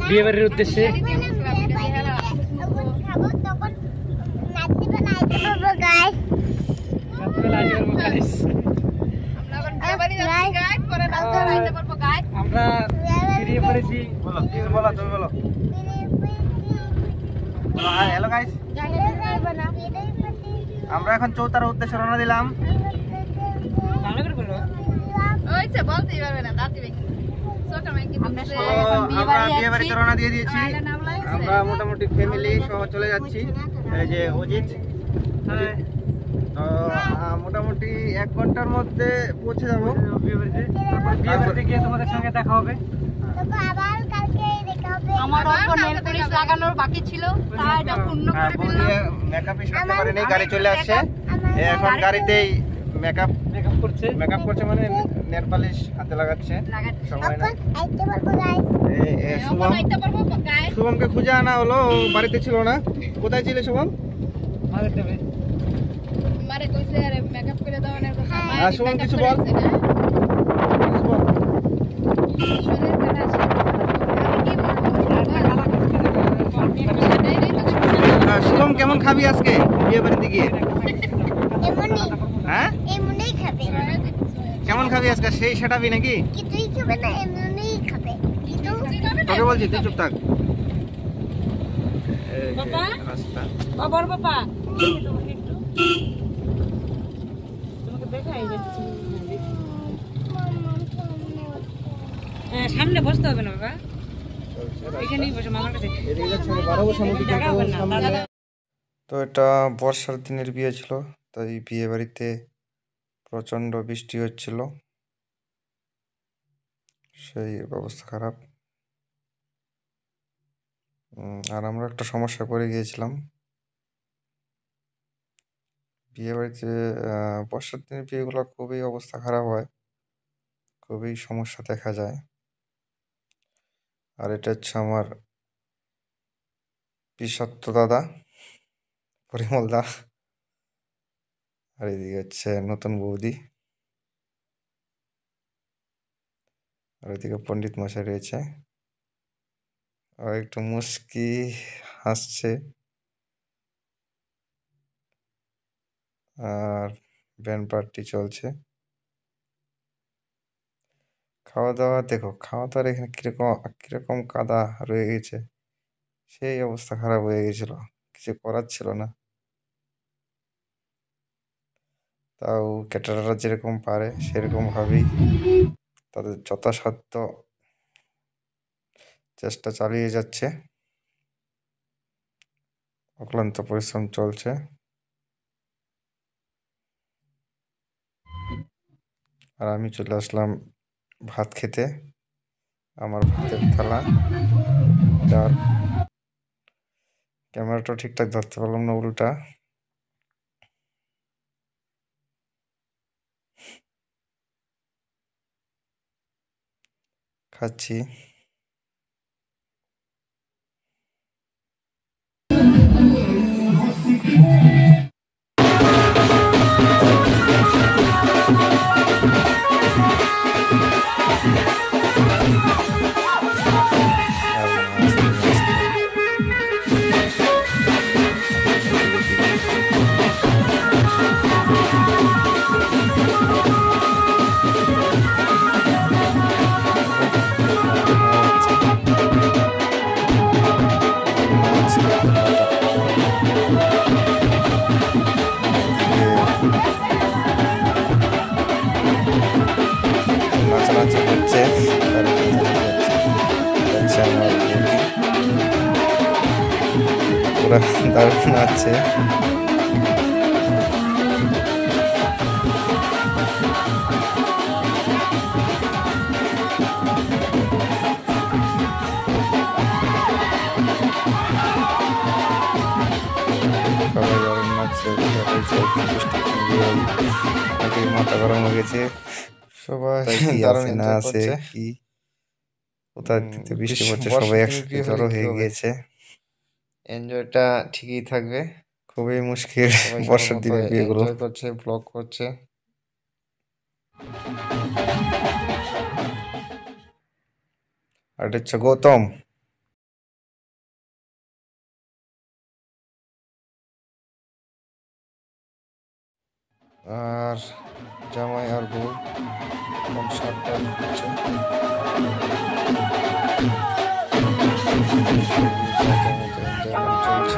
বিয়ে বাড়ির উদ্দেশ্যে আমরা বেরিয়ে পড়েছি। হ্যালো গাইস, আমরা এখন চৌতার উদ্দেশ্যে রওনা দিলাম। আমরা বিয়ে বাড়িতে রওনা দিয়ে দিয়েছি। আমরা মোটামুটি ফ্যামিলি সহ চলে যাচ্ছি। এই যে অজিত, মোটামুটি 1 ঘন্টার মধ্যে পৌঁছে যাবো বিয়ে বাড়িতে। বিয়ে বাড়িতে গিয়ে তোমাদের সঙ্গে দেখা হবে। আমার অল্প নেল পলিশ লাগানোর বাকি ছিল, তাই এটা পূর্ণ করে ফেললাম। মেকআপই সারতে পারেনি, গাড়ি চলে আসছে। এখন গাড়িতেই মেকআপ করছে, মানে নেল পলিশ হাতে লাগাচ্ছে। সময় না। শুভমকে খুঁজে আনা হলো, ও বাড়িতে ছিল না। কোথায় ছিলে শুভম? শুভম কিছু বল। শুভম কেমন খাবি আজকে বিয়ে বাড়িতে গিয়ে? হ্যাঁ, কেমন খাবি আজকে? সেই সেটাবি নাকি? তোকে বলছি, তুই চুপ থাক। সামনে বসতে হবে না বাবা, এখানেই বসে মামার কাছে। তো এটা বর্ষার দিনের বিয়ে ছিল, তাই বিয়ে বাড়িতে প্রচণ্ড বৃষ্টি হচ্ছিল, সেই অবস্থা খারাপ। আর আমরা একটা সমস্যায় পড়ে গিয়েছিলাম। বিয়ে বাড়িতে বর্ষার দিনের বিয়েগুলো খুবই অবস্থা খারাপ হয়, খুবই সমস্যা দেখা যায়। আর এটা হচ্ছে আমার পিসত্ত দাদা পরিমল দা, আর এদিকে হচ্ছে নতুন বৌদি, আর ওইদিকে পণ্ডিত মশাই রয়েছে। আর একটু মুস্কি হাসছে। আর ব্যান্ড পার্টি চলছে। খাওয়া দাওয়া দেখো, খাওয়া দাওয়ার এখানে কিরকম কাদা রয়ে গেছে, সেই অবস্থা খারাপ হয়ে গেছিল, কিছু করার ছিল না। তাও ক্যাটারাররা যেরকম পারে সেরকম ভাবেই তাদের যথাসাধ্য চেষ্টা চালিয়ে যাচ্ছে, অক্লান্ত পরিশ্রম চলছে। আর আমি চলে আসলাম ভাত খেতে। আমার ভাতের থালা, ডাল, ক্যামেরাটা ঠিকঠাক ধরতে পারলাম না, উল্টা খাচ্ছি। নাচানাচি হচ্ছে, ওরা দারুণ নাচছে। সবাই দারুণ নাচছে, মাথা গরম হয়ে গেছে। সবাই দারুণ না আছে কি কোথায় বৃষ্টি পড়ছে, সবাই একসাথে জড়ো হয়ে গিয়েছে। এনজয়টা ঠিকই থাকবে, খুবই মুশকিল বর্ষার দিনে বিয়েগুলো করছে, ব্লগ করছে। আর এটা হচ্ছে গৌতম। আর জামাই আর বউ এখন সাতটা হচ্ছে। চলছে